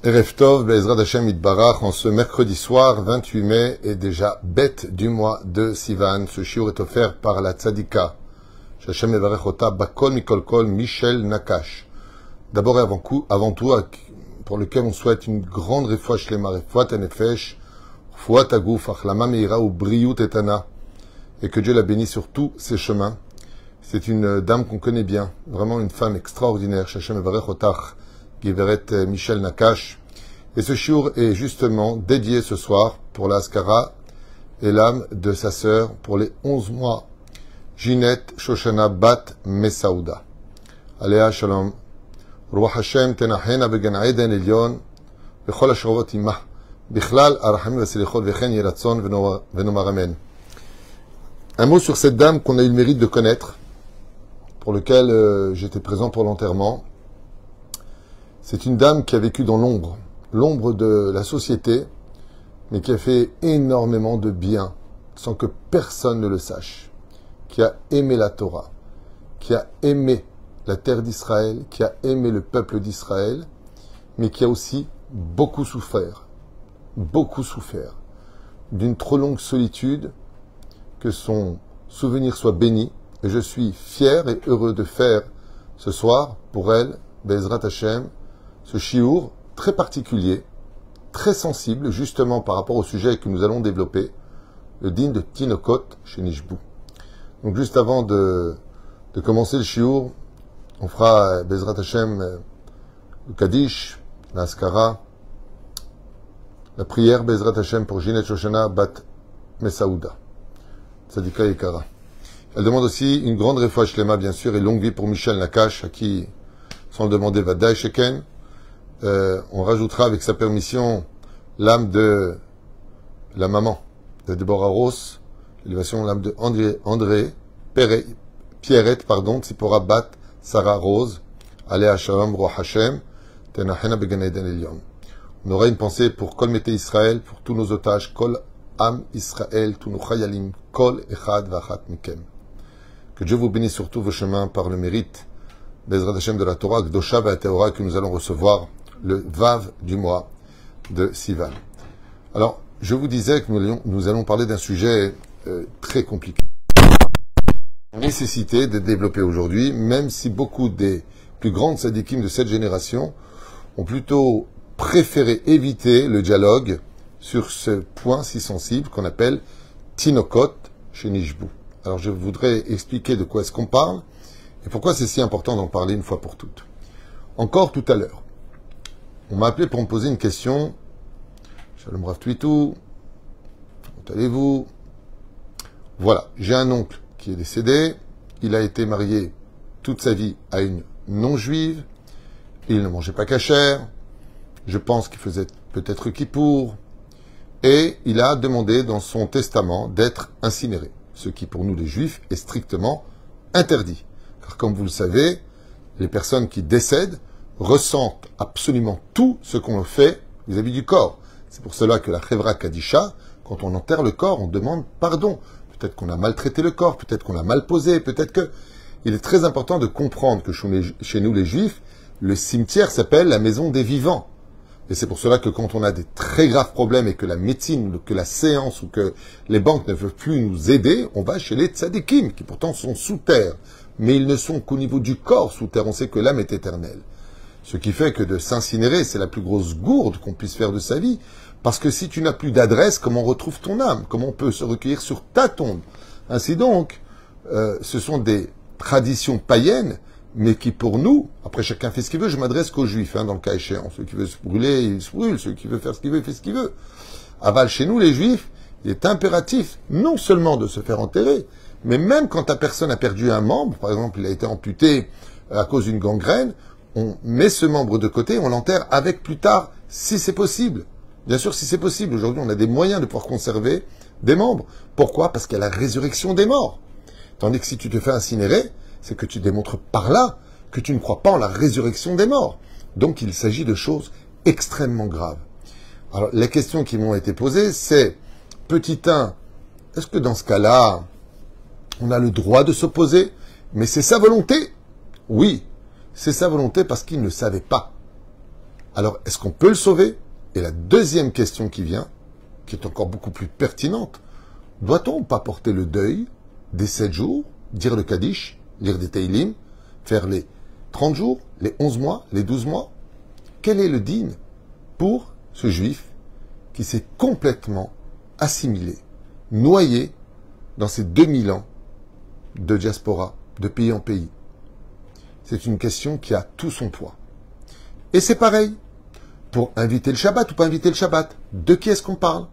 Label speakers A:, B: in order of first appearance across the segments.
A: Erev Tov, Be'ezrat Hashem Yitbarach, en ce mercredi soir, 28 mai, et déjà bête du mois de Sivan. Ce shiur est offert par la Tzadika, Hashem Yevarech Ota, Bakol Mikol Kol, Michel Nakash. D'abord et avant tout, pour lequel on souhaite une grande refoua shlema, refoua tenefesh, refoua tagouf, achlama meira ou briyut etana, et que Dieu la bénisse sur tous ses chemins. C'est une dame qu'on connaît bien, vraiment une femme extraordinaire, Hashem Yevarech Otach, Giveret Michel Nakash. Et ce shiur est justement dédié ce soir pour la Askara et l'âme de sa sœur pour les 11 mois, Ginette Shoshana Bat Mesaouda. Aléa Shalom. Ruach Hashem tenachena began Eden Elyon, bechol hashavot imah, bichlal arachamim vaselichot vechen yeratzon venomar amen. Un mot sur cette dame qu'on a eu le mérite de connaître, pour lequel j'étais présent pour l'enterrement. C'est une dame qui a vécu dans l'ombre de la société, mais qui a fait énormément de bien, sans que personne ne le sache, qui a aimé la Torah, qui a aimé la terre d'Israël, qui a aimé le peuple d'Israël, mais qui a aussi beaucoup souffert d'une trop longue solitude, que son souvenir soit béni, et je suis fier et heureux de faire ce soir, pour elle, Be'ezrat Hashem, ce shiur très particulier, très sensible, justement par rapport au sujet que nous allons développer, le din de Tinokot chez Nishbou. Donc juste avant de commencer le shiur, on fera Be'ezrat Hashem le Kaddish, la Askara, la prière Be'ezrat Hashem pour Ginette Shoshana Bat Mesaouda, Tzadika Yekara. Elle demande aussi une grande refoua shlema, bien sûr, et longue vie pour Michel Nakash, à qui, sans le demander, Vadaï Sheken. On rajoutera avec sa permission l'âme de la maman de Deborah Ross, l'élévation l'âme de André Pierrette, Tzipora Bat Sarah Rose, Aléa Shalom Ruach Hashem, Tenachena Began Eden Elyon. On aura une pensée pour Kol Mete Israël, pour tous nos otages, Kol Am Israël, tous nos chayalim, Kol Echad Vachat Mikem. Que Dieu vous bénisse sur tous vos chemins par le mérite Be'ezrat Hashem de la Torah, Gdosha Va'Teora, que nous allons recevoir le Vav du mois de Sivan. Alors, je vous disais que nous allons parler d'un sujet très compliqué. Nécessité de développer aujourd'hui, même si beaucoup des plus grandes tzadikim de cette génération ont plutôt préféré éviter le dialogue sur ce point si sensible qu'on appelle Tinokot chez Nishbou. Alors, je voudrais expliquer de quoi est-ce qu'on parle et pourquoi c'est si important d'en parler une fois pour toutes. Encore tout à l'heure, on m'a appelé pour me poser une question. Shalom Rav Twitou, comment allez-vous? Voilà, j'ai un oncle qui est décédé. Il a été marié toute sa vie à une non-juive. Il ne mangeait pas cachère. Je pense qu'il faisait peut-être kippour. Et il a demandé dans son testament d'être incinéré. Ce qui pour nous les juifs est strictement interdit. Car comme vous le savez, les personnes qui décèdent ressentent absolument tout ce qu'on fait vis-à-vis du corps. C'est pour cela que la Chevra Kadisha, quand on enterre le corps, on demande pardon. Peut-être qu'on a maltraité le corps, peut-être qu'on l'a mal posé, peut-être que... Il est très important de comprendre que chez nous les Juifs, le cimetière s'appelle la maison des vivants. Et c'est pour cela que quand on a des très graves problèmes et que la médecine, que la séance ou que les banques ne veulent plus nous aider, on va chez les tzadikim, qui pourtant sont sous terre. Mais ils ne sont qu'au niveau du corps sous terre. On sait que l'âme est éternelle. Ce qui fait que de s'incinérer, c'est la plus grosse gourde qu'on puisse faire de sa vie. Parce que si tu n'as plus d'adresse, comment on retrouve ton âme? Comment on peut se recueillir sur ta tombe? Ainsi donc, ce sont des traditions païennes, mais qui pour nous, après chacun fait ce qu'il veut, je m'adresse qu'aux juifs, dans le cas échéant. Celui qui veut se brûler, il se brûle. Celui qui veut faire ce qu'il veut, il fait ce qu'il veut. Aval, chez nous, les juifs, il est impératif non seulement de se faire enterrer, mais même quand ta personne a perdu un membre, par exemple, il a été amputé à cause d'une gangrène, on met ce membre de côté, on l'enterre avec plus tard, si c'est possible. Bien sûr, si c'est possible. Aujourd'hui, on a des moyens de pouvoir conserver des membres. Pourquoi? Parce qu'il y a la résurrection des morts. Tandis que si tu te fais incinérer, c'est que tu démontres par là que tu ne crois pas en la résurrection des morts. Donc, il s'agit de choses extrêmement graves. Alors, les questions qui m'ont été posées, c'est, petit 1, est-ce que dans ce cas-là, on a le droit de s'opposer? Mais c'est sa volonté? Oui. C'est sa volonté parce qu'il ne savait pas. Alors, est-ce qu'on peut le sauver? Et la deuxième question qui vient, qui est encore beaucoup plus pertinente, doit-on pas porter le deuil des 7 jours, dire le Kaddish, lire des Teilim, faire les 30 jours, les 11 mois, les 12 mois? Quel est le din pour ce juif qui s'est complètement assimilé, noyé dans ces 2000 ans de diaspora, de pays en pays? C'est une question qui a tout son poids. Et c'est pareil, pour inviter le Shabbat ou pas inviter le Shabbat, de qui est-ce qu'on parle?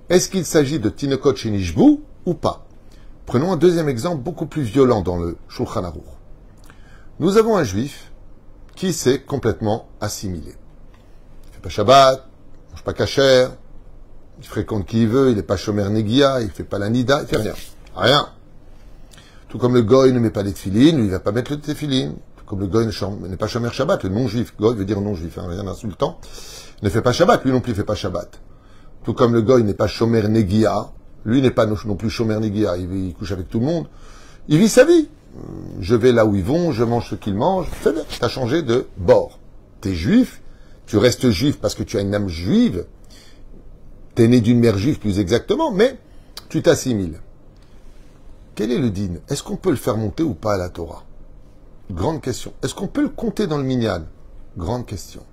A: Est-ce qu'il s'agit de Tinokot Shenishbu ou pas? Prenons un deuxième exemple beaucoup plus violent dans le Shulchan Aruch. Nous avons un juif qui s'est complètement assimilé. Il ne fait pas Shabbat, il ne mange pas kasher, il fréquente qui il veut, il n'est pas shomer negia, il ne fait pas la nida, il ne fait rien. Rien. Tout comme le goy ne met pas les tefilines, lui il ne va pas mettre le tefilin. Tout comme le goy n'est pas shomer Shabbat, le non-juif, goy veut dire non-juif, hein, rien d'insultant, ne fait pas Shabbat, lui non plus ne fait pas Shabbat. Tout comme le goy n'est pas shomer negia, lui n'est pas non plus shomer negia, il couche avec tout le monde, il vit sa vie. Je vais là où ils vont, je mange ce qu'ils mangent, c'est bien, t'as changé de bord. T'es juif, tu restes juif parce que tu as une âme juive, t'es né d'une mère juive plus exactement, mais tu t'assimiles. Quel est le din? Est-ce qu'on peut le faire monter ou pas à la Torah? Grande question. Est-ce qu'on peut le compter dans le minyan? Grande question.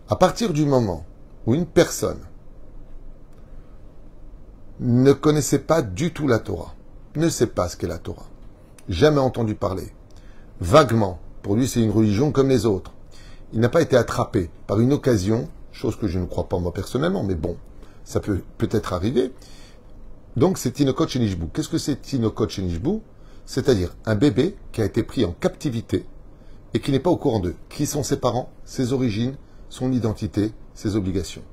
A: À partir du moment où une personne ne connaissait pas du tout la Torah, ne sait pas ce qu'est la Torah, jamais entendu parler, vaguement, pour lui c'est une religion comme les autres, il n'a pas été attrapé par une occasion, chose que je ne crois pas moi personnellement, mais bon, ça peut peut-être arriver. Donc c'est Tinokot Shenishbu. Qu'est-ce que c'est Tinokot Shenishbu? C'est-à-dire un bébé qui a été pris en captivité et qui n'est pas au courant d'eux. Qui sont ses parents, ses origines, son identité, ses obligations.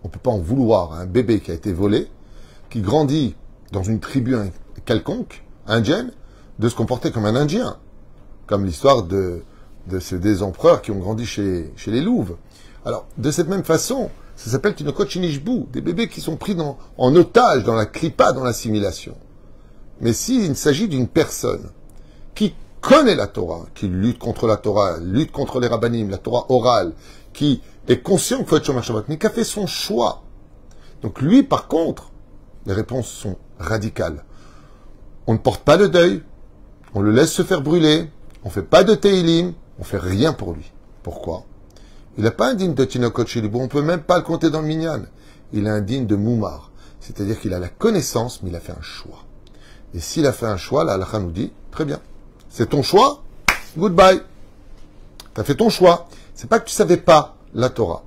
A: On ne peut pas en vouloir à un bébé qui a été volé, qui grandit dans une tribu quelconque, indienne, de se comporter comme un Indien. Comme l'histoire des empereurs qui ont grandi chez les Louves. Alors, de cette même façon, ça s'appelle Tinokot Shenishbu, des bébés qui sont pris en otage dans la klipa, dans l'assimilation. Mais s'il s'agit d'une personne qui connaît la Torah, qui lutte contre la Torah, lutte contre les rabbanim, la Torah orale, qui est conscient qu'il faut être Shomer Shabbat, mais qui a fait son choix. Donc lui, par contre, les réponses sont radicales. On ne porte pas le deuil, on le laisse se faire brûler, on ne fait pas de Teilim, on ne fait rien pour lui. Pourquoi? Il n'a pas un digne de Tinokot Shenishbu, on ne peut même pas le compter dans le minyan. Il a un digne de Moumar, c'est-à-dire qu'il a la connaissance, mais il a fait un choix. Et s'il a fait un choix, la halakha nous dit, très bien, c'est ton choix, goodbye. Tu as fait ton choix. C'est pas que tu savais pas la Torah.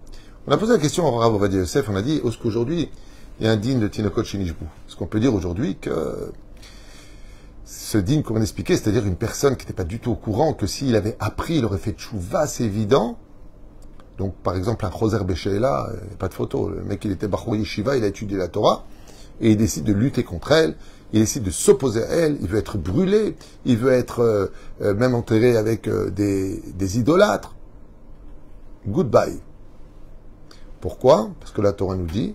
A: On a posé la question au Rav Ovadia Yosef, on a dit, est-ce qu'aujourd'hui, il y a un digne de Tinokot Shenishbu? Est-ce qu'on peut dire aujourd'hui que ce digne qu'on vient d'expliquer, c'est-à-dire une personne qui n'était pas du tout au courant, que s'il avait appris, il aurait fait tchouva, c'est évident. Donc, par exemple, un Choser Béchéla, pas de photo. Le mec, il était Bachou Yeshiva, il a étudié la Torah, et il décide de lutter contre elle, il décide de s'opposer à elle, il veut être brûlé, il veut être même enterré avec des idolâtres. Goodbye. Pourquoi? Parce que la Torah nous dit,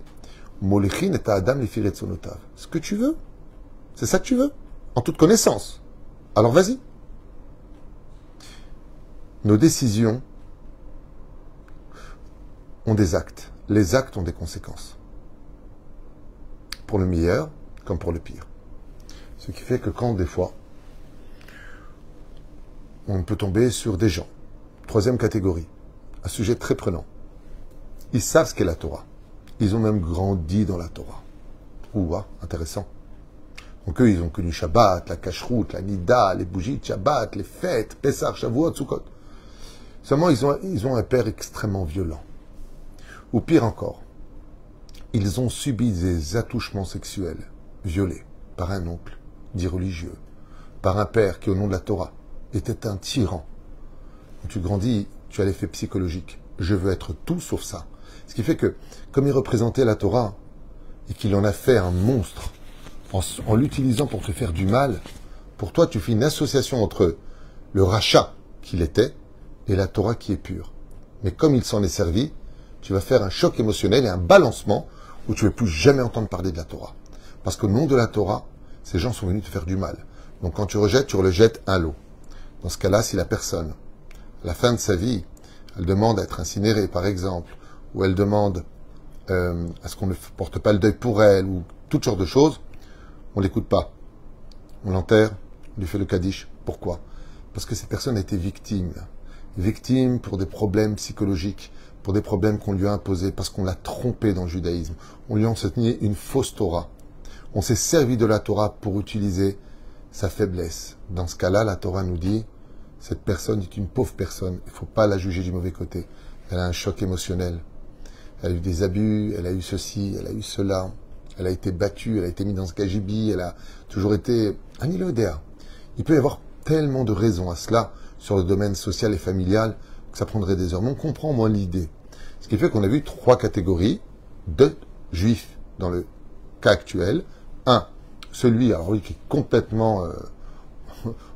A: Molechin et Adam lifiret sonotav. Ce que tu veux. C'est ça que tu veux. En toute connaissance. Alors vas-y. Nos décisions ont des actes. Les actes ont des conséquences. Pour le meilleur, comme pour le pire. Ce qui fait que quand, des fois, on peut tomber sur des gens, troisième catégorie, un sujet très prenant. Ils savent ce qu'est la Torah. Ils ont même grandi dans la Torah. Ouah, intéressant. Donc eux, ils ont connu Shabbat, la Kashrut, la Nida, les bougies de Shabbat, les fêtes, Pessah, Shavuot, Sukkot. Seulement, ils ont un père extrêmement violent. Ou pire encore, ils ont subi des attouchements sexuels, violés, par un oncle, dit religieux, par un père qui, au nom de la Torah, était un tyran. Quand tu grandis, tu as l'effet psychologique. Je veux être tout sauf ça. Ce qui fait que, comme il représentait la Torah, et qu'il en a fait un monstre, en l'utilisant pour te faire du mal, pour toi, tu fais une association entre le rachat qu'il était et la Torah qui est pure. Mais comme il s'en est servi, tu vas faire un choc émotionnel et un balancement où tu ne veux plus jamais entendre parler de la Torah. Parce qu'au nom de la Torah, ces gens sont venus te faire du mal. Donc quand tu rejettes, tu le jettes à l'eau. Dans ce cas-là, si la personne, à la fin de sa vie, elle demande à être incinérée, par exemple, ou elle demande à ce qu'on ne porte pas le deuil pour elle, ou toutes sortes de choses, on l'écoute pas. On l'enterre, on lui fait le kaddish. Pourquoi? Parce que cette personne a été victime. Victime pour des problèmes psychologiques, pour des problèmes qu'on lui a imposés, parce qu'on l'a trompé dans le judaïsme. On lui a enseigné une fausse Torah. On s'est servi de la Torah pour utiliser sa faiblesse. Dans ce cas-là, la Torah nous dit, cette personne est une pauvre personne. Il ne faut pas la juger du mauvais côté. Elle a un choc émotionnel. Elle a eu des abus, elle a eu ceci, elle a eu cela. Elle a été battue, elle a été mise dans ce gajibi, elle a toujours été un ilodéa. Il peut y avoir tellement de raisons à cela sur le domaine social et familial que ça prendrait des heures. Mais on comprend moins l'idée. Ce qui fait qu'on a vu 3 catégories de juifs dans le cas actuel. Un, celui, alors lui qui est complètement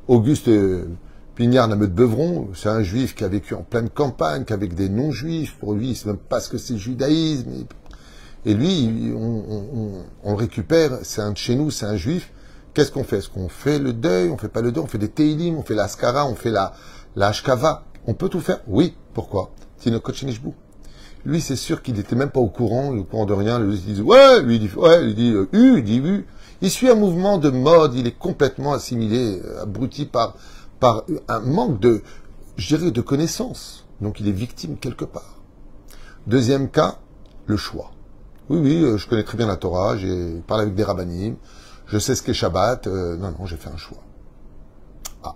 A: Auguste Pignard Nameut-Beuvron, c'est un juif qui a vécu en pleine campagne, qu'avec des non-juifs. Pour lui, il ne sait même pas ce que c'est le judaïsme. Et lui, on le récupère, c'est un de chez nous, c'est un juif. Qu'est-ce qu'on fait? Est-ce qu'on fait le deuil? On fait pas le deuil? On fait des teilim, on fait la askara, on fait la hashkava. On peut tout faire? Oui. Pourquoi? Tino Kotchenishbu. Lui, c'est sûr qu'il n'était même pas au courant de rien. Lui, il dit, ouais, lui, il dit, ouais, il dit, U. Il suit un mouvement de mode, il est complètement assimilé, abruti par un manque je dirais, de connaissances. Donc, il est victime quelque part. Deuxième cas, le choix. Oui, je connais très bien la Torah, j'ai parlé avec des rabbinim, je sais ce qu'est Shabbat, non, j'ai fait un choix. Ah.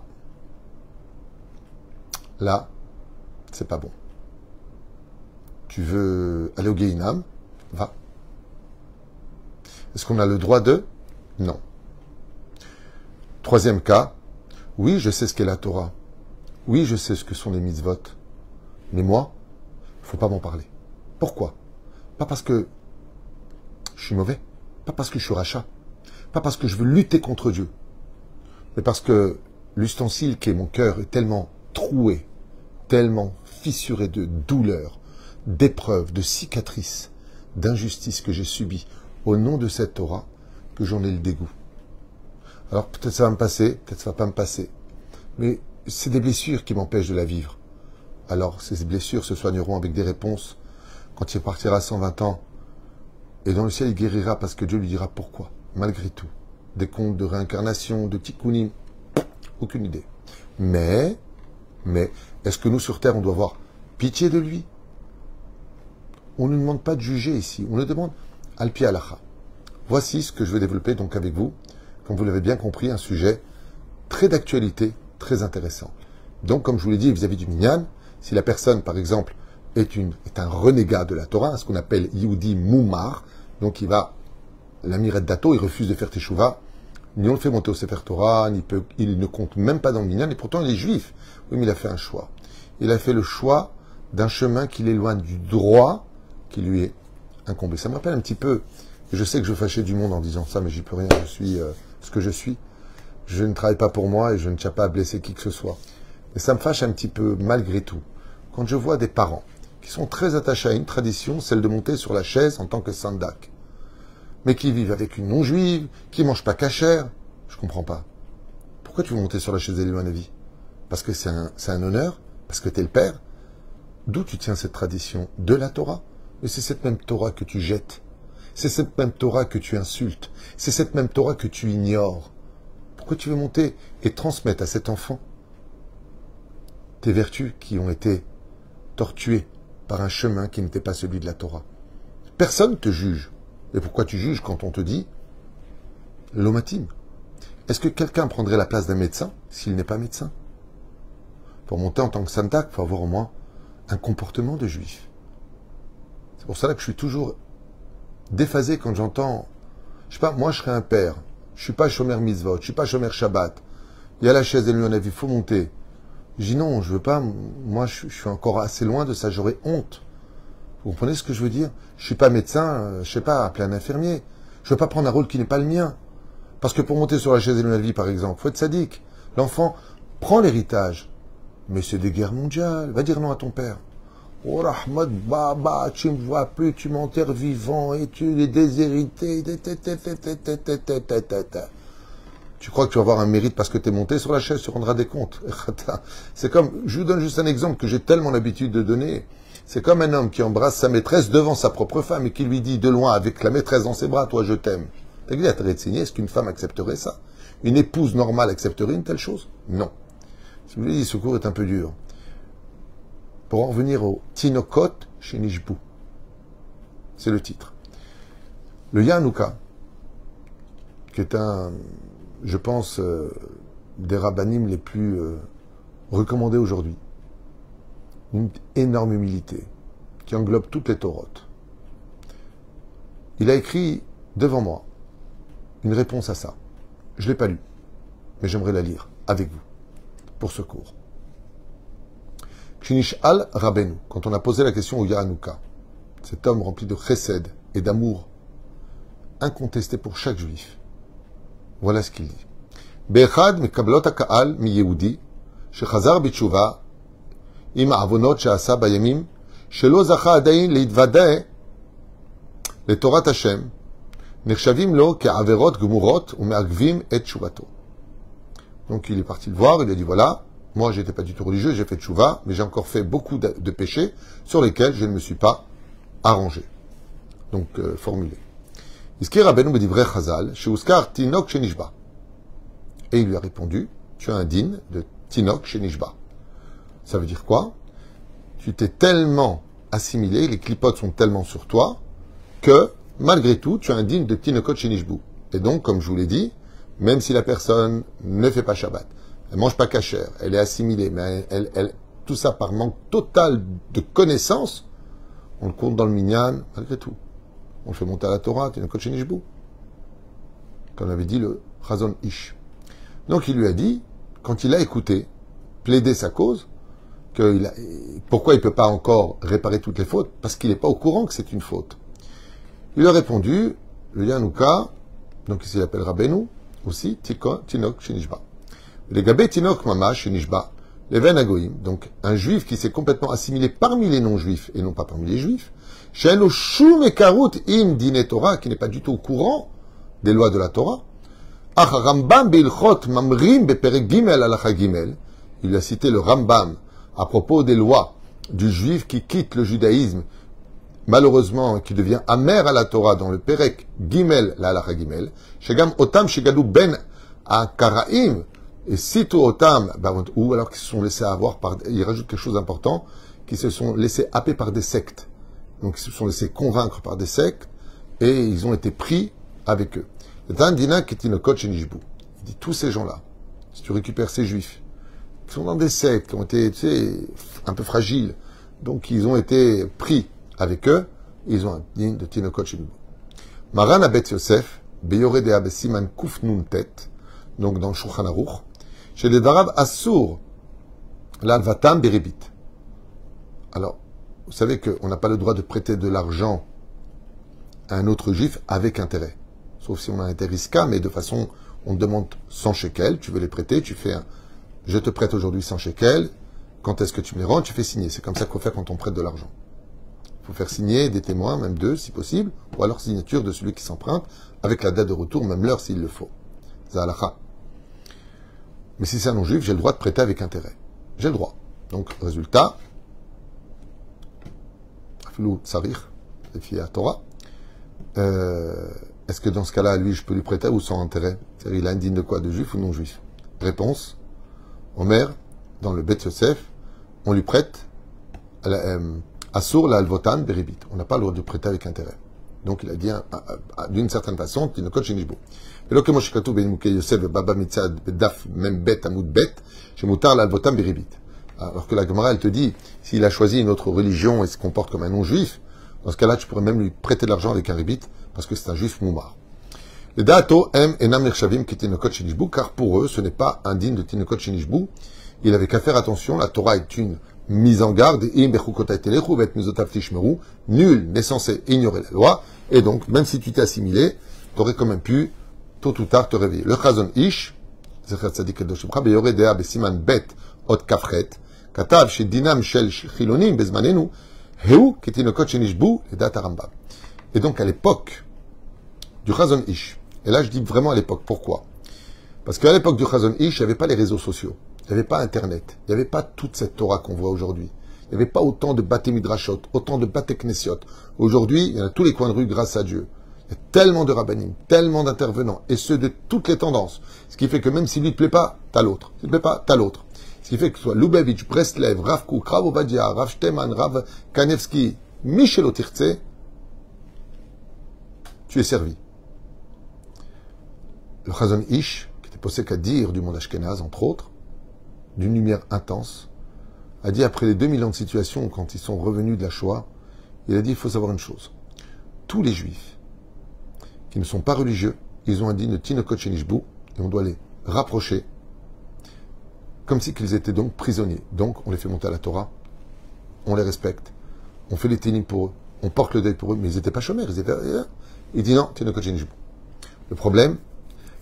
A: Là, c'est pas bon. Tu veux aller au Gehinam? Va. Est-ce qu'on a le droit de? Non. Troisième cas, oui, je sais ce qu'est la Torah. Oui, je sais ce que sont les mitzvot. Mais moi, il ne faut pas m'en parler. Pourquoi? Pas parce que je suis mauvais, pas parce que je suis rachat, pas parce que je veux lutter contre Dieu, mais parce que l'ustensile qui est mon cœur est tellement troué, tellement fissuré de douleurs, d'épreuves, de cicatrices, d'injustices que j'ai subies au nom de cette Torah, que j'en ai le dégoût. Alors peut-être ça va me passer, peut-être ça va pas me passer, mais c'est des blessures qui m'empêchent de la vivre. Alors ces blessures se soigneront avec des réponses quand il partira à 120 ans. Et dans le ciel, il guérira parce que Dieu lui dira pourquoi, malgré tout. Des contes de réincarnation, de tikkunim, aucune idée. Mais, est-ce que nous, sur Terre, on doit avoir pitié de lui? On ne nous demande pas de juger ici, on nous demande al-pi halacha. Voici ce que je vais développer donc avec vous, comme vous l'avez bien compris, un sujet très d'actualité, très intéressant. Donc, comme je vous l'ai dit, vis-à-vis du minyan, si la personne, par exemple, est un renégat de la Torah, ce qu'on appelle Yehudi Moumar, donc l'amiret dato, il refuse de faire teshuva, ni on le fait monter au Sefer Torah, il ne compte même pas dans le minyan, et pourtant il est juif. Oui, mais il a fait un choix. Il a fait le choix d'un chemin qui l'éloigne du droit qui lui est incombé. Ça me rappelle un petit peu, et je sais que je fâchais du monde en disant ça, mais j'y peux rien, je suis ce que je suis. Je ne travaille pas pour moi et je ne tiens pas à blesser qui que ce soit. Mais ça me fâche un petit peu malgré tout. Quand je vois des parents qui sont très attachés à une tradition, celle de monter sur la chaise en tant que sandak, mais qui vivent avec une non-juive, qui ne mangent pas cachère, je ne comprends pas. Pourquoi tu veux monter sur la chaise d'Eliou Hanavi? Parce que c'est un honneur? Parce que tu es le père? D'où tu tiens cette tradition? De la Torah? Mais c'est cette même Torah que tu jettes. C'est cette même Torah que tu insultes. C'est cette même Torah que tu ignores. Pourquoi tu veux monter et transmettre à cet enfant tes vertus qui ont été tortuées par un chemin qui n'était pas celui de la Torah? Personne ne te juge. Et pourquoi tu juges quand on te dit l'omatim? Est-ce que quelqu'un prendrait la place d'un médecin s'il n'est pas médecin? Pour monter en tant que sandak, il faut avoir au moins un comportement de juif. C'est pour cela que je suis toujours déphasé quand j'entends, je sais pas, moi je serais un père, je suis pas shomer mitzvot, je suis pas shomer Shabbat, il y a la chaise d'Eliou Hanavi, il faut monter. Je dis non, je veux pas, moi je suis encore assez loin de ça, j'aurais honte. Vous comprenez ce que je veux dire? Je suis pas médecin, je sais pas, appeler un infirmier. Je veux pas prendre un rôle qui n'est pas le mien. Parce que pour monter sur la chaise d'Eliou Hanavi, par exemple, faut être sadique. L'enfant prend l'héritage. Mais c'est des guerres mondiales. Va dire non à ton père. Oh Rahmat Baba, tu me vois plus, tu m'enterres vivant et tu es déshérité. Tu crois que tu vas avoir un mérite parce que tu es monté sur la chaise, tu rendras des comptes. C'est comme, je vous donne juste un exemple que j'ai tellement l'habitude de donner. C'est comme un homme qui embrasse sa maîtresse devant sa propre femme et qui lui dit de loin, avec la maîtresse dans ses bras, toi je t'aime. T'as dit à Trétsigné, est-ce qu'une femme accepterait ça? Une épouse normale accepterait une telle chose? Non. Si vous voulez dire, ce cours est un peu dur. Pour en revenir au Tinokot chez Nishbu. C'est le titre. Le Yanouka, qui est un, je pense, des rabbanim les plus recommandés aujourd'hui. Une énorme humilité qui englobe toutes les Torotes. Il a écrit devant moi une réponse à ça. Je ne l'ai pas lu, mais j'aimerais la lire avec vous pour ce cours. Shinishal Rabbeinu, quand on a posé la question au Yanouka, cet homme rempli de chesed et d'amour incontesté pour chaque juif, voilà ce qu'il dit. Be'echad mekablot ha'ka'al mi Yehudi shechazar b'tshuva עם העוונות שעשה בימים, שלא זכה עדיין להתוודע לתורת השם, נחשבים לו כעבירות גמורות ומעכבים את תשובתו. Donc il est parti le voir, il lui a dit voilà, moi j'étais pas du tout religieux, j'ai fait tchouva, mais j'ai encore fait beaucoup de péchés sur lesquels je ne me suis pas arrangé. Donc formulé. הזכיר רבנו בדברי חז"ל, שהוזכר תינוק שנשבע. Et il lui a répondu, tu as un din de תינוק שנשבע. Ça veut dire quoi? Tu t'es tellement assimilé, les clipotes sont tellement sur toi, que, malgré tout, tu as un digne de Tinokot Shenishbu. Et donc, comme je vous l'ai dit, même si la personne ne fait pas Shabbat, elle mange pas kasher, elle est assimilée, mais tout ça par manque total de connaissances, on le compte dans le minyan, malgré tout. On le fait monter à la Torah, Tinokot Shenishbu. Comme avait dit le Chazon Ish. Donc, il lui a dit, quand il a écouté, plaider sa cause, pourquoi il ne peut pas encore réparer toutes les fautes? Parce qu'il n'est pas au courant que c'est une faute. Il a répondu, le Yanouka, donc ici il appelle Rabbeinu, aussi, Tinok Shenishba. Les Gabé Tinok Mama Shenishba, les Ven Agoïm, donc un juif qui s'est complètement assimilé parmi les non-juifs et non pas parmi les juifs, Sheno Shum Ekarut Im Dine Torah, qui n'est pas du tout au courant des lois de la Torah, Ach Rambam Beilchot Mamrim Beperek Gimel Alacha Gimel, il a cité le Rambam à propos des lois du juif qui quitte le judaïsme, malheureusement, qui devient amer à la Torah dans le Perek Gimel, la Halacha Gimel, Shegam Otam Shegadou Ben Akaraim, et sitôt Otam, ou alors qu'ils se sont laissés avoir par, il rajoute quelque chose d'important, qui se sont laissés happer par des sectes. Donc ils se sont laissés convaincre par des sectes, et ils ont été pris avec eux. Il dit, tous ces gens-là, si tu récupères ces juifs, qui sont dans des sectes, qui ont été, tu sais, un peu fragiles. Donc, ils ont été pris avec eux. Ils ont un digne de Tinokot Shenishbu. Maran Abet Yosef, Beyore de Abesiman Kuf Nun Tet, donc dans le Shulchan Aruch, chez les Darab Assur, l'Alvatam Beribit. Alors, vous savez qu'on n'a pas le droit de prêter de l'argent à un autre juif avec intérêt. Sauf si on a un intérêt risqué, mais de façon, on demande 100 shekels, tu veux les prêter, tu fais un je te prête aujourd'hui 100 shekels, quand est-ce que tu me les rends? Tu fais signer. C'est comme ça qu'il faut faire quand on prête de l'argent. Il faut faire signer des témoins, même deux si possible, ou alors signature de celui qui s'emprunte, avec la date de retour, même l'heure s'il le faut. Zahalacha. Mais si c'est un non-juif, j'ai le droit de prêter avec intérêt. J'ai le droit. Donc, résultat, Afilou Tsarich, les filles à Torah, est-ce que dans ce cas-là, lui, je peux lui prêter ou sans intérêt? C'est-à-dire, il a un digne de quoi? De juif ou non-juif? Réponse. Omer, dans le Bet Yosef, on lui prête Assur la Alvotan Beribit. On n'a pas le droit de prêter avec intérêt. Donc il a dit d'une certaine façon, Tinokot Shenishbu. Et là, comme Shikatu ben Mukei Yosef et Baba Mitzad Bedaf même Bet Amud Bet, chez Moutar la Alvotan Beribit. Alors que la Gemara, elle te dit, s'il a choisi une autre religion et se comporte comme un non-juif, dans ce cas-là, tu pourrais même lui prêter de l'argent avec un ribit, parce que c'est un juif moumar. Les Da'ato em enam nechshavim ki Tinokot Shenishbu, car pour eux, ce n'est pas un digne de Tinokot Shenishbu. Il avait qu'à faire attention, la Torah est une mise en garde, nul n'est censé ignorer la loi, et donc, même si tu t'es assimilé, tu aurais quand même pu, tôt ou tard, te réveiller. Le Chazon Ish, Zecher Tzadik Edosh Shimcha, Beyore Dea Besiman Bet Ot Kafret, Katav Shedinam Shel Chilonim Bezmanenu, Heu ki Tinokot Shenishbu, les Dat Rambam. Et donc, à l'époque du Chazon Ish, et là je dis vraiment à l'époque, pourquoi? Parce qu'à l'époque du Chazon Ish, il n'y avait pas les réseaux sociaux, il n'y avait pas Internet, il n'y avait pas toute cette Torah qu'on voit aujourd'hui. Il n'y avait pas autant de Bate Midrashot, autant de Bate Knesiot. Aujourd'hui, il y en a tous les coins de rue grâce à Dieu. Il y a tellement de rabbinim, tellement d'intervenants, et ceux de toutes les tendances. Ce qui fait que même s'il ne te plaît pas, t'as l'autre. S'il ne te plaît pas, t'as l'autre. Ce qui fait que ce soit Lubavitch, Breslev, Rav Kook, Rav Ovadia, Rav Shteman, Rav Kanevski, Michel Otirtse, tu es servi. Le Chazon Ish, qui était posé qu'à dire du monde Ashkenaz, entre autres, d'une lumière intense, a dit après les 2000 ans de situation, quand ils sont revenus de la Shoah, il a dit, il faut savoir une chose. Tous les Juifs qui ne sont pas religieux, ils ont un digne Tinokot Shenishbu, et on doit les rapprocher, comme si qu'ils étaient donc prisonniers. Donc, on les fait monter à la Torah, on les respecte, on fait les ténim pour eux, on porte le deuil pour eux, mais ils n'étaient pas chômeurs, ils étaient... Il dit non, Tinokot Shenishbu. Le problème,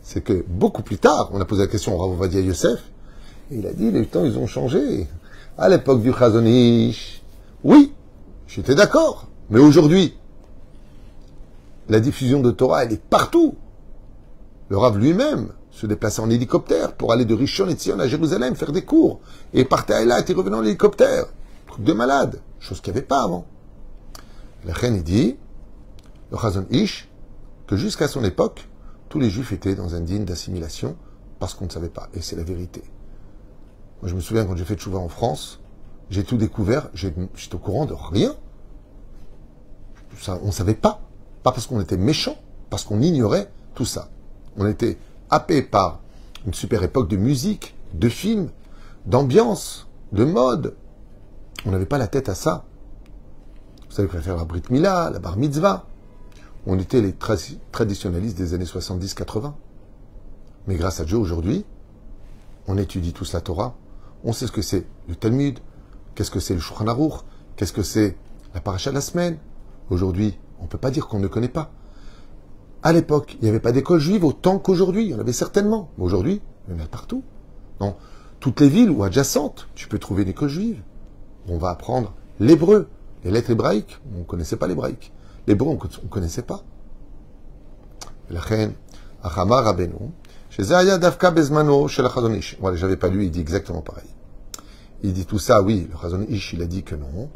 A: c'est que beaucoup plus tard, on a posé la question au Rav Ovadia Yosef, et il a dit, les temps, ils ont changé. À l'époque du Chazon Ish, oui, j'étais d'accord, mais aujourd'hui, la diffusion de Torah, elle est partout. Le Rav lui-même se déplaçait en hélicoptère pour aller de Rishon LeZion à Jérusalem faire des cours, et partait à Eilat et revenait en hélicoptère. Truc de malade, chose qu'il n'y avait pas avant. La reine, il dit, le Chazon Ish, que jusqu'à son époque, tous les Juifs étaient dans un digne d'assimilation parce qu'on ne savait pas, et c'est la vérité. Moi, je me souviens quand j'ai fait Tchouva en France, j'ai tout découvert, j'étais au courant de rien. Ça, on ne savait pas. Pas parce qu'on était méchants, parce qu'on ignorait tout ça. On était happés par une super époque de musique, de films, d'ambiance, de mode. On n'avait pas la tête à ça. Vous savez qu'on va faire la Brit Mila, la Bar Mitzvah. On était les traditionnalistes des années 70-80. Mais grâce à Dieu, aujourd'hui, on étudie tous la Torah. On sait ce que c'est le Talmud, qu'est-ce que c'est le Shulchan Aruch, qu'est-ce que c'est la paracha de la semaine. Aujourd'hui, on ne peut pas dire qu'on ne connaît pas. À l'époque, il n'y avait pas d'école juive autant qu'aujourd'hui. Il y en avait certainement. Mais aujourd'hui, il y en a partout. Dans toutes les villes ou adjacentes, tu peux trouver une école juive. On va apprendre l'hébreu, les lettres hébraïques. On ne connaissait pas l'hébraïque. L'hébreu, on ne connaissait pas. La reine, Achama Rabbeinu, chez Zaya Davka Bezmano, chez la Chazon Ish. Voilà, j'avais pas lu, il dit exactement pareil. Il dit tout ça, oui, le Chazon Ish, il a dit que non.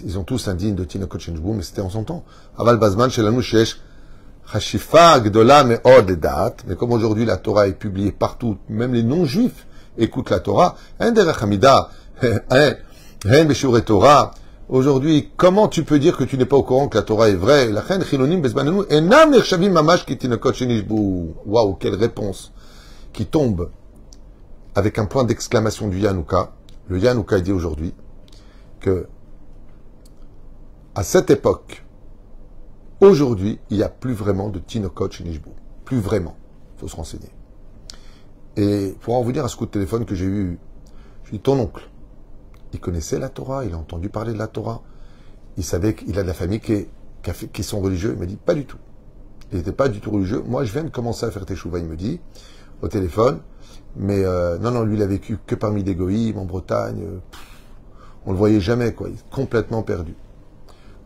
A: Ils ont tous un digne de Tinokot Shenishbu, mais c'était en son temps. Aval Bazman, chez la Shesh, Hashifa Gdola Me'od Dat, mais comme aujourd'hui la Torah est publiée partout, même les non-juifs écoutent la Torah, Hein Derech Hamida, Hein Beshurei Torah. Aujourd'hui, comment tu peux dire que tu n'es pas au courant que la Torah est vraie? La Chen Chilonim Bezmanenu, Enam Nershavim Mamash Ki Tinokot Shenishbu. Waouh, quelle réponse! Qui tombe avec un point d'exclamation du Yanouka. Le Yanouka dit aujourd'hui que à cette époque, aujourd'hui, il n'y a plus vraiment de Tinokot Shenishbu. Plus vraiment. Il faut se renseigner. Et pour en revenir à ce coup de téléphone que j'ai eu, je dis ton oncle, il connaissait la Torah, il a entendu parler de la Torah, il savait qu'il a de la famille qui sont religieux. Il m'a dit pas du tout. Il n'était pas du tout religieux. Moi, je viens de commencer à faire teshuva, il me dit, au téléphone. Mais non, lui, il a vécu que parmi des goïms, en Bretagne. On le voyait jamais, quoi. Il est complètement perdu.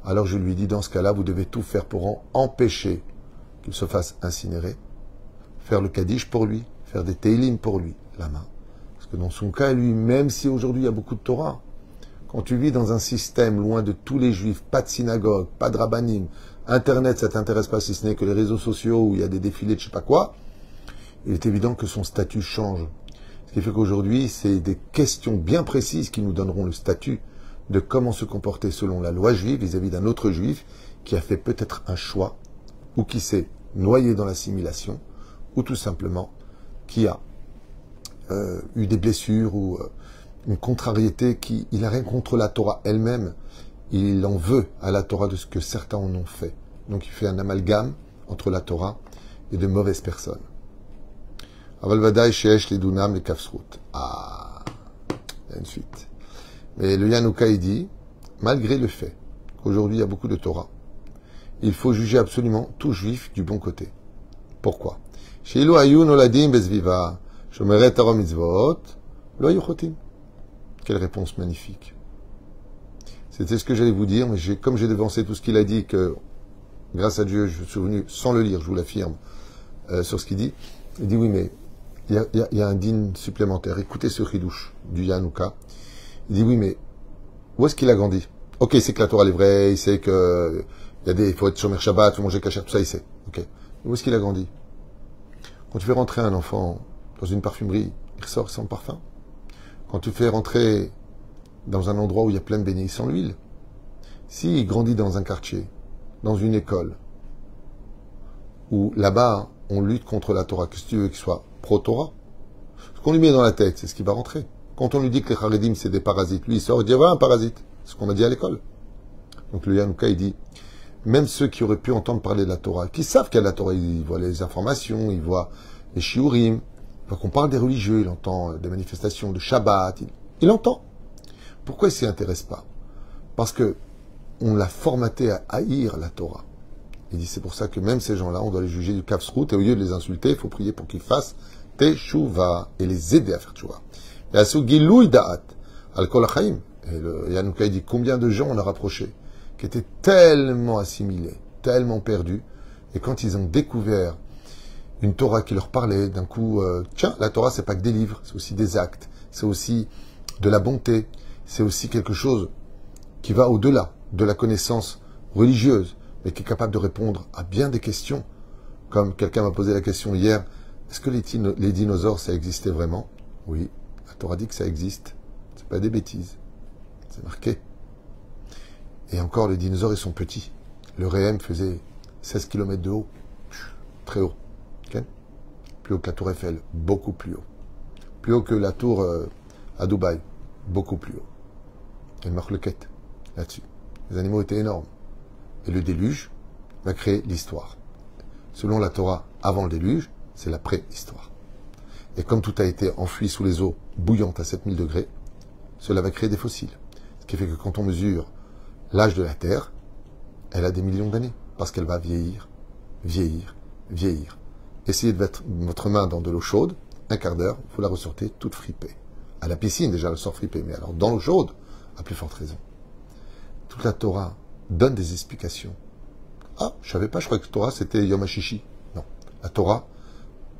A: Alors je lui dis, dans ce cas-là, vous devez tout faire pour empêcher qu'il se fasse incinérer, faire le Kaddish pour lui, faire des Teilim pour lui, la main. Parce que dans son cas, lui, même si aujourd'hui il y a beaucoup de Torah, quand tu vis dans un système loin de tous les Juifs, pas de synagogue, pas de rabbanim, Internet, ça t'intéresse pas si ce n'est que les réseaux sociaux où il y a des défilés de je sais pas quoi, il est évident que son statut change. Ce qui fait qu'aujourd'hui, c'est des questions bien précises qui nous donneront le statut de comment se comporter selon la loi juive vis-à-vis d'un autre juif qui a fait peut-être un choix, ou qui s'est noyé dans l'assimilation, ou tout simplement qui a eu des blessures ou une contrariété il n'a rien contre la Torah elle-même, il en veut à la Torah de ce que certains en ont fait. Donc il fait un amalgame entre la Torah et de mauvaises personnes. Aval vadaï sheesh les dunam les kafsrout. Ah, il y a une suite. Mais le Yanouka, il dit, malgré le fait qu'aujourd'hui il y a beaucoup de Torah, il faut juger absolument tout juif du bon côté. Pourquoi? Quelle réponse magnifique. C'était ce que j'allais vous dire, mais comme j'ai devancé tout ce qu'il a dit, que grâce à Dieu, je suis venu sans le lire, je vous l'affirme, sur ce qu'il dit. Il dit oui, mais il y a un din supplémentaire. Écoutez ce ridouche du Yanouka. Il dit oui, mais où est-ce qu'il a grandi? Ok, il sait que la Torah est vraie, il sait que il faut être shomer Shabbat, il faut manger kasher, tout ça, il sait. Ok. Mais où est-ce qu'il a grandi? Quand tu fais rentrer un enfant dans une parfumerie, il ressort sans parfum. Quand tu fais rentrer dans un endroit où il y a plein de beignets sans l'huile, s'il grandit dans un quartier, dans une école, où là-bas, on lutte contre la Torah, qu'est-ce que tu veux qu'il soit pro-Torah? Ce qu'on lui met dans la tête, c'est ce qui va rentrer. Quand on lui dit que les Haredim, c'est des parasites, lui, il sort et dit, voilà un parasite. C'est ce qu'on m'a dit à l'école. Donc le Yanouka, il dit, même ceux qui auraient pu entendre parler de la Torah, qui savent qu'il y a de la Torah, ils voient les informations, ils voient les shiurim, il voit qu'on parle des religieux, il entend des manifestations de Shabbat, il entend. Pourquoi il ne s'y intéresse pas? Parce que on l'a formaté à haïr la Torah. Il dit, c'est pour ça que même ces gens-là, on doit les juger du kafsrout, et au lieu de les insulter, il faut prier pour qu'ils fassent teshuva, et les aider à faire teshuva. Et à ce gilouï da'at, al-kol hachaim. Et le Yanouka, il dit, combien de gens on a rapproché, qui étaient tellement assimilés, tellement perdus, et quand ils ont découvert une Torah qui leur parlait, d'un coup, tiens, la Torah, c'est pas que des livres, c'est aussi des actes, c'est aussi de la bonté, c'est aussi quelque chose qui va au-delà de la connaissance religieuse, mais qui est capable de répondre à bien des questions. Comme quelqu'un m'a posé la question hier, est-ce que les dinosaures, ça existait vraiment? Oui, la Torah dit que ça existe. C'est pas des bêtises. C'est marqué. Et encore, les dinosaures, ils sont petits. Le Réhem faisait 16 km de haut. Très haut. Okay? Plus haut que la tour Eiffel. Beaucoup plus haut. Plus haut que la tour à Dubaï. Beaucoup plus haut. Il y a une marque là-dessus. Les animaux étaient énormes. Et le déluge va créer l'histoire. Selon la Torah, avant le déluge, c'est la préhistoire. Et comme tout a été enfoui sous les eaux bouillantes à 7000 degrés, cela va créer des fossiles. Ce qui fait que quand on mesure l'âge de la Terre, elle a des millions d'années. Parce qu'elle va vieillir, vieillir, vieillir. Essayez de mettre votre main dans de l'eau chaude, un quart d'heure, vous la ressortez toute fripée. À la piscine, déjà, elle sort fripée. Mais alors, dans l'eau chaude, à plus forte raison. Toute la Torah donne des explications. Ah, je savais pas, je croyais que la Torah, c'était Yom HaShishi. Non. La Torah,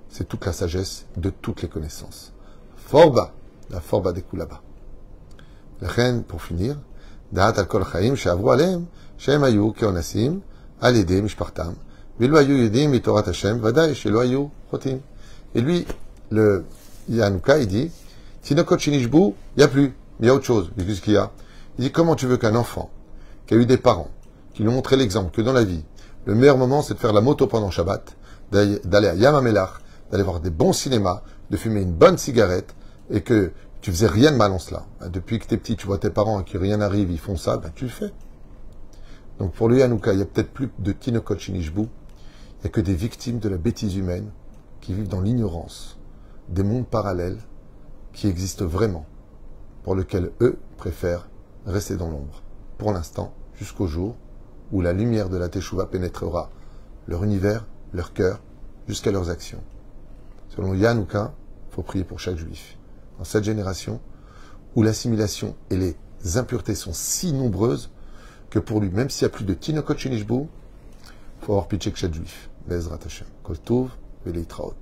A: c'est toute la sagesse de toutes les connaissances. Forba, la forba des Kulaba. La reine, pour finir, Da'at al-kol chaim, she'avru alem, she'em hayu keonasim, al yedei mishpartam, velo hayu yedim mitorat Hashem, vadaï, shelo hayu chotim. Et lui, le Yanouka, il dit, Tinokot shenishbu, il n'y a plus, il y a autre chose. Qu'est-ce qu'il y a? Il dit, comment tu veux qu'un enfant, qui a eu des parents, qui lui ont montré l'exemple que dans la vie, le meilleur moment, c'est de faire la moto pendant Shabbat, d'aller à Yam HaMelach, d'aller voir des bons cinémas, de fumer une bonne cigarette, et que tu faisais rien de mal en cela. Depuis que t'es petit, tu vois tes parents et que rien n'arrive, ils font ça, ben tu le fais. Donc pour le Yanouka, il n'y a peut-être plus de Tinokot Shenishbu, il n'y a que des victimes de la bêtise humaine qui vivent dans l'ignorance, des mondes parallèles qui existent vraiment, pour lesquels eux préfèrent rester dans l'ombre. Pour l'instant, jusqu'au jour où la lumière de la Teshuvah pénétrera leur univers, leur cœur, jusqu'à leurs actions. Selon Yanouka, il faut prier pour chaque juif. Dans cette génération, où l'assimilation et les impuretés sont si nombreuses, que pour lui, même s'il n'y a plus de Tinokot Shenishbu, il faut avoir pitié que chaque juif. Bezrat Hashem. Kol Tov, Veleitraot.